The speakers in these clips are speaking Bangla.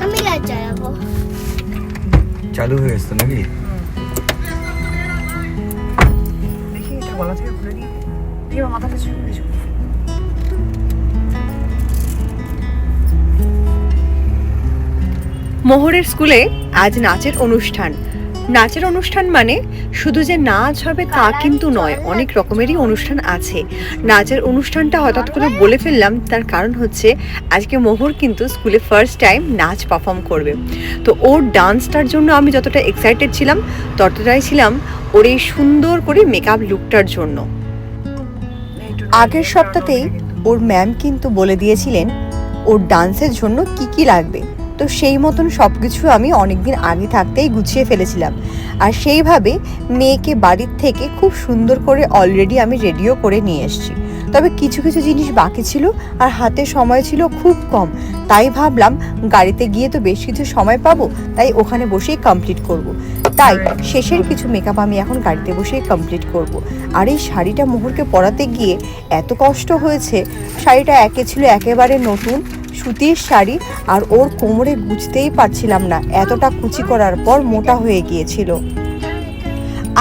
আমি লাইট জ্বালাবো। চালু হয়ে গেছে নাকি? দেখি এটা গলা থেকে খুলে নিয়ে এবার মাথাটা শুরু করে দিও। মোহরের স্কুলে আজ নাচের অনুষ্ঠান। নাচের অনুষ্ঠান মানে শুধু যে নাচ হবে তা কিন্তু নয়, অনেক রকমেরই অনুষ্ঠান আছে। নাচের অনুষ্ঠানটা হঠাৎ করে বলে ফেললাম, তার কারণ হচ্ছে আজকে মোহর কিন্তু স্কুলে ফার্স্ট টাইম নাচ পারফর্ম করবে। তো ওর ডান্সটার জন্য আমি যতটা এক্সাইটেড ছিলাম ততটাই ছিলাম ওর এই সুন্দর করে মেকআপ লুকটার জন্য। আগের সপ্তাহতেই ওর ম্যাম কিন্তু বলে দিয়েছিলেন ওর ডান্সের জন্য কি কি লাগবে। তো সেই মতন সব কিছু আমি অনেকদিন আগে থাকতেই গুছিয়ে ফেলেছিলাম, আর সেইভাবে মেয়েকে বাড়ির থেকে খুব সুন্দর করে অলরেডি আমি রেডিও করে নিয়ে এসেছি। তবে কিছু কিছু জিনিস বাকি ছিল আর হাতে সময় ছিল খুব কম, তাই ভাবলাম গাড়িতে গিয়ে তো বেশ কিছু সময় পাবো, তাই ওখানে বসেই কমপ্লিট করব। তাই শেষের কিছু মেকআপ আমি এখন গাড়িতে বসেই কমপ্লিট করব। আর এই শাড়িটা মোহরকে পরাতে গিয়ে এত কষ্ট হয়েছে। শাড়িটা ছিল একেবারে নতুন সুতির শাড়ি, আর ওর কোমরে গুছতেই পারছিলাম না, এতটা কুচি করার পর মোটা হয়ে গিয়েছিল।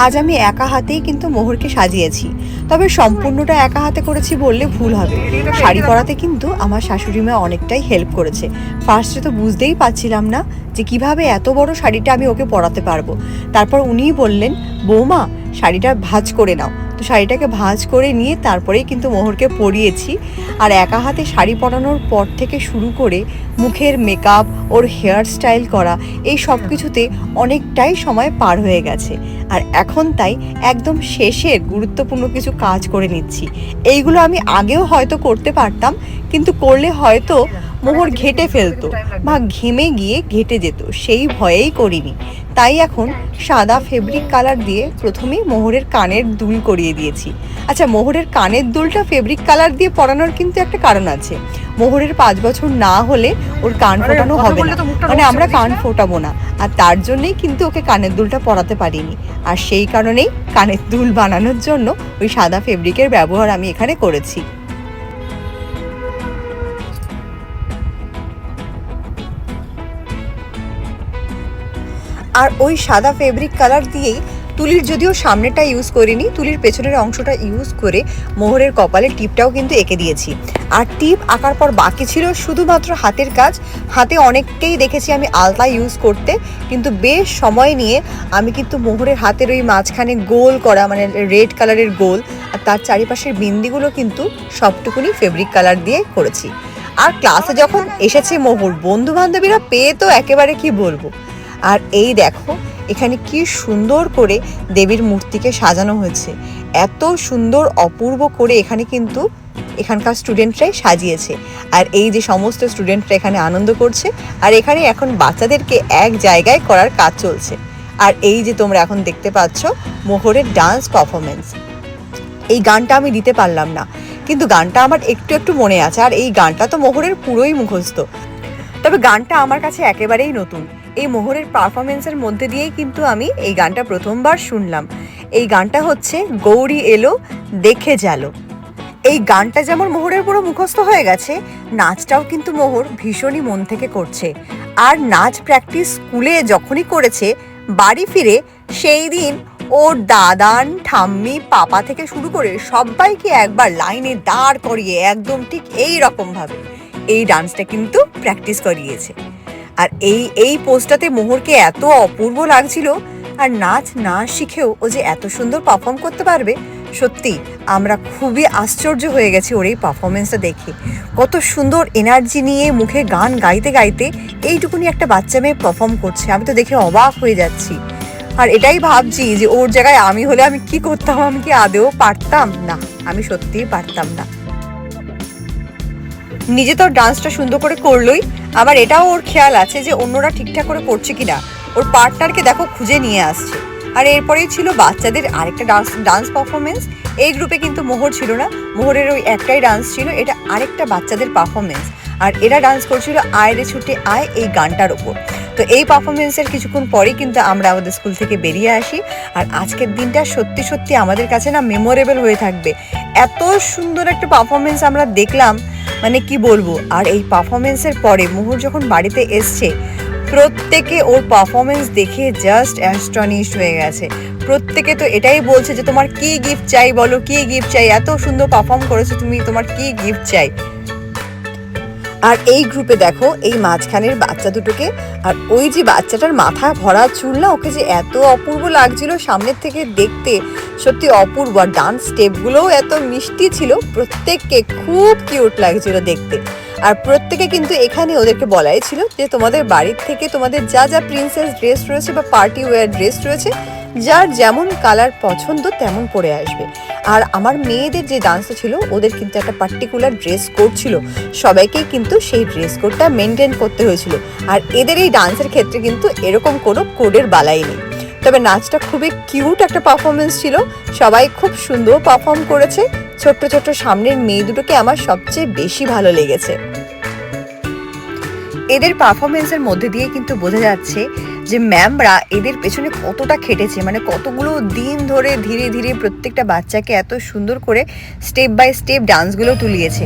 আজ আমি একা হাতেই কিন্তু মোহরকে সাজিয়েছি, তবে সম্পূর্ণটা একা হাতে করেছি বললে ভুল হবে। শাড়ি পরাতে কিন্তু আমার শাশুড়ি মা অনেকটাই হেল্প করেছে। ফার্স্টে তো বুঝতেই পারছিলাম না যে কিভাবে এত বড় শাড়িটা আমি ওকে পরাতে পারবো। তারপর উনিই বললেন, বৌমা শাড়িটা ভাঁজ করে নাও। তো শাড়িটাকে ভাঁজ করে নিয়ে তারপরেই কিন্তু মোহরকে পরিয়েছি। আর একা হাতে শাড়ি পরানোর পর থেকে শুরু করে মুখের মেকআপ, ওর হেয়ার স্টাইল করা, এই সব কিছুতে অনেকটাই সময় পার হয়ে গেছে। আর এখন তাই একদম শেষের গুরুত্বপূর্ণ কিছু কাজ করে নিচ্ছি। এইগুলো আমি আগেও হয়তো করতে পারতাম, কিন্তু করলে হয়তো মোহর ঘেটে ফেলতো বা ঘেমে গিয়ে ঘেটে যেত, সেই ভয়েই করিনি। তাই এখন সাদা ফেব্রিক কালার দিয়ে প্রথমেই মোহরের কানের দুল করিয়ে দিয়েছি। আচ্ছা, মোহরের কানের দুলটা ফেব্রিক কালার দিয়ে পরানোর কিন্তু একটা কারণ আছে। মোহরের 5 বছর না হলে ওর কান ফোটানো হবে না, মানে আমরা কান ফোটাবো না, আর তার জন্যই কিন্তু ওকে কানের দুলটা পরাতে পারিনি। আর সেই কারণেই কানের দুল বানানোর জন্য ওই সাদা ফেব্রিকের ব্যবহার আমি এখানে করেছি। আর ওই সাদা ফেব্রিক কালার দিয়েই তুলির, যদিও সামনেটা ইউজ করিনি, তুলির পেছনের অংশটা ইউজ করে মোহরের কপালে টিপটাও কিন্তু এঁকে দিয়েছি। আর টিপ আঁকার পর বাকি ছিল শুধুমাত্র হাতের কাজ। হাতে অনেককেই দেখেছি আমি আলতা ইউজ করতে, কিন্তু বেশ সময় নিয়ে আমি কিন্তু মোহরের হাতের ওই মাঝখানে গোল করা, মানে রেড কালারের গোল, আর তার চারিপাশের বিন্দিগুলো কিন্তু সবটুকুনি ফেব্রিক কালার দিয়ে করেছি। আর ক্লাসে যখন এসেছে মোহর, বন্ধু বান্ধবীরা পেয়ে তো একেবারে কি বলবো। আর এই দেখো এখানে কি সুন্দর করে দেবীর মূর্তিকে সাজানো হয়েছে, এত সুন্দর অপূর্ব করে এখানে কিন্তু এখানকার স্টুডেন্টরাই সাজিয়েছে। আর এই যে সমস্ত স্টুডেন্টরা এখানে আনন্দ করছে, আর এখানে এখন বাচ্চাদেরকে এক জায়গায় করার কাজ চলছে। আর এই যে তোমরা এখন দেখতে পাচ্ছ মোহরের ডান্স পারফরমেন্স। এই গানটা আমি দিতে পারলাম না, কিন্তু গানটা আমার একটু একটু মনে আছে। আর এই গানটা তো মোহরের পুরোই মুখস্থ, তবে গানটা আমার কাছে একেবারেই নতুন। এই মোহরের পারফরমেন্সের মধ্যে দিয়েই কিন্তু আমি এই গানটা প্রথমবার শুনলাম। এই গানটা হচ্ছে গৌরী এলো দেখে জালো। এই গানটা যেমন মোহরের পুরো মুখস্থ হয়ে গেছে, নাচটাও কিন্তু মোহর ভীষণই মন থেকে করছে। আর নাচ প্র্যাকটিস স্কুলে যখনই করেছে, বাড়ি ফিরে সেই দিন ওর দাদান, ঠাম্মি, পাপা থেকে শুরু করে সবাইকে একবার লাইনে দাঁড় করিয়ে একদম ঠিক এই রকমভাবে এই ডান্সটা কিন্তু প্র্যাকটিস করিয়েছে। আর এই পোস্টটাতে মোহরকে এত অপূর্ব লাগছিল। আর নাচ না শিখেও ও যে এত সুন্দর পারফর্ম করতে পারবে, সত্যি আমরা খুবই আশ্চর্য হয়ে গেছি ওর এই পারফরমেন্সটা দেখে। কত সুন্দর এনার্জি নিয়ে মুখে গান গাইতে গাইতে এইটুকুনি একটা বাচ্চা মেয়ে পারফর্ম করছে, আমি তো দেখে অবাক হয়ে যাচ্ছি। আর এটাই ভাবছি যে ওর জায়গায় আমি হলে আমি কি করতাম, আমি কি আদেও পারতাম? না, আমি সত্যিই পারতাম না। নিজে তো ডান্সটা সুন্দর করে করলোই, আবার এটাও ওর খেয়াল আছে যে অন্যরা ঠিকঠাক করে করছে কিনা। ওর পার্টনারকে দেখো খুঁজে নিয়ে আসছে। আর এরপরেই ছিল বাচ্চাদের আরেকটা ডান্স পারফরমেন্স। এই গ্রুপে কিন্তু মোহর ছিল না, মোহরের ওই একটাই ডান্স ছিল, এটা আরেকটা বাচ্চাদের পারফরমেন্স। আর এরা ডান্স করছিল আয় রে ছুটে আয় এই গানটার ওপর। তো এই পারফরমেন্সের কিছুক্ষণ পরেই কিন্তু আমরা আমাদের স্কুল থেকে বেরিয়ে আসি। আর আজকের দিনটা সত্যি সত্যি আমাদের কাছে না মেমোরেবল হয়ে থাকবে। এত সুন্দর একটা পারফরমেন্স আমরা দেখলাম, মানে কি বলবো। আর এই পারফরমেন্সের পরে মোহর যখন বাড়িতে এসছে, প্রত্যেকে ওর পারফরমেন্স দেখে জাস্ট অ্যাস্টনিশড হয়ে গেছে। প্রত্যেকে তো এটাই বলছে যে তোমার কি গিফট চাই বলো, কি গিফট চাই, এত সুন্দর পারফর্ম করেছো তুমি, তোমার কি গিফট চাই। আর এই গ্রুপে দেখো এই মাঝখানের বাচ্চা দুটোকে, আর ওই যে বাচ্চাটার মাথা ভরা চুল না, ওকে যে এত অপূর্ব লাগছিল সামনের থেকে দেখতে, সত্যি অপূর্ব। আর ডান্স স্টেপগুলোও এত মিষ্টি ছিল, প্রত্যেককে খুব কিউট লাগছিল দেখতে। আর প্রত্যেকে কিন্তু এখানে ওদেরকে বলাই ছিল যে তোমাদের বাড়ির থেকে তোমাদের যা যা প্রিন্সেস ড্রেস রয়েছে বা পার্টি ওয়্যার ড্রেস রয়েছে, যার যেমন কালার পছন্দ তেমন পরে আসবে। আর আমার মেয়েদের যে ডান্সটা ছিল, ওদের কিন্তু একটা পার্টিকুলার ড্রেস কোড ছিল, সবাইকেই কিন্তু সেই ড্রেস কোডটা মেনটেন করতে হয়েছিল। আর এদের এই ডান্সের ক্ষেত্রে কিন্তু এরকম কোনো কোডের বালাই নেই। তবে নাচটা খুবই কিউট একটা পারফরমেন্স ছিল, সবাই খুব সুন্দর পারফর্ম করেছে। ছোট্ট ছোট্ট সামনের মেয়ে দুটোকে আমার সবচেয়ে বেশি ভালো লেগেছে। এদের পারফরমেন্সের মধ্যে দিয়ে কিন্তু বোঝা যাচ্ছে যে ম্যামরা এদের পেছনে কতটা খেটেছে, মানে কতগুলো দিন ধরে ধীরে ধীরে প্রত্যেকটা বাচ্চাকে এত সুন্দর করে স্টেপ বাই স্টেপ ডান্সগুলো তুলিয়েছে।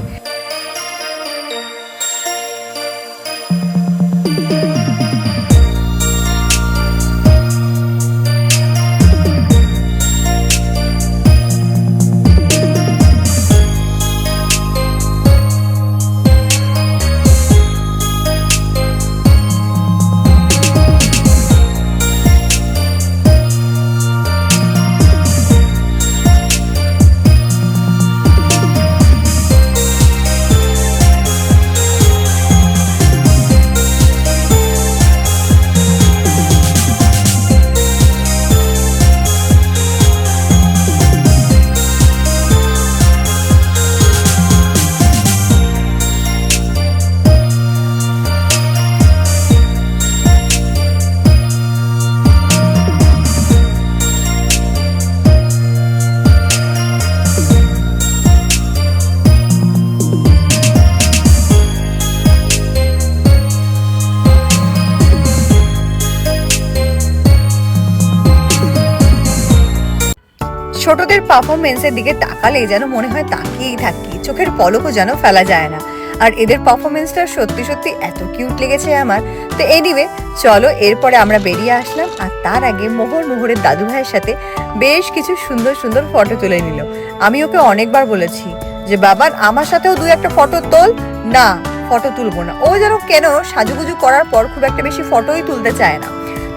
ছোটদের পারফরমেন্সের দিকে তাকালেই যেন মনে হয় তাকিয়েই থাকি, চোখের পলকও যেন ফেলা যায় না। আর এদের পারফরমেন্সটা সত্যি সত্যি এত কিউট লেগেছে আমার। তো এনিওয়ে চলো, এরপরে আমরা বেরিয়ে আসলাম। আর তার আগে মোহরের দাদু ভাইয়ের সাথে বেশ কিছু সুন্দর সুন্দর ফটো তুলে নিল। আমি ওকে অনেকবার বলেছি যে বাবার আমার সাথেও দু একটা ফটো তোল, না ফটো তুলবো না। ও যেন কেন সাজুগুজু করার পর খুব একটা বেশি ফটোই তুলতে চায় না,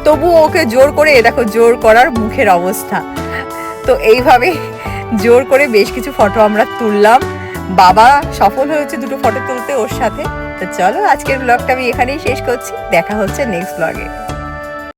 তবুও ওকে জোর করে, দেখো জোর করার মুখের অবস্থা। তো এইভাবে জোর করে বেশ কিছু ফটো আমরা তুললাম। বাবা সফল হয়েছে দুটো ফটো তুলতে ওর সাথে। তো চলো, আজকের ব্লগটা আমি এখানেই শেষ করছি, দেখা হচ্ছে নেক্সট ব্লগে।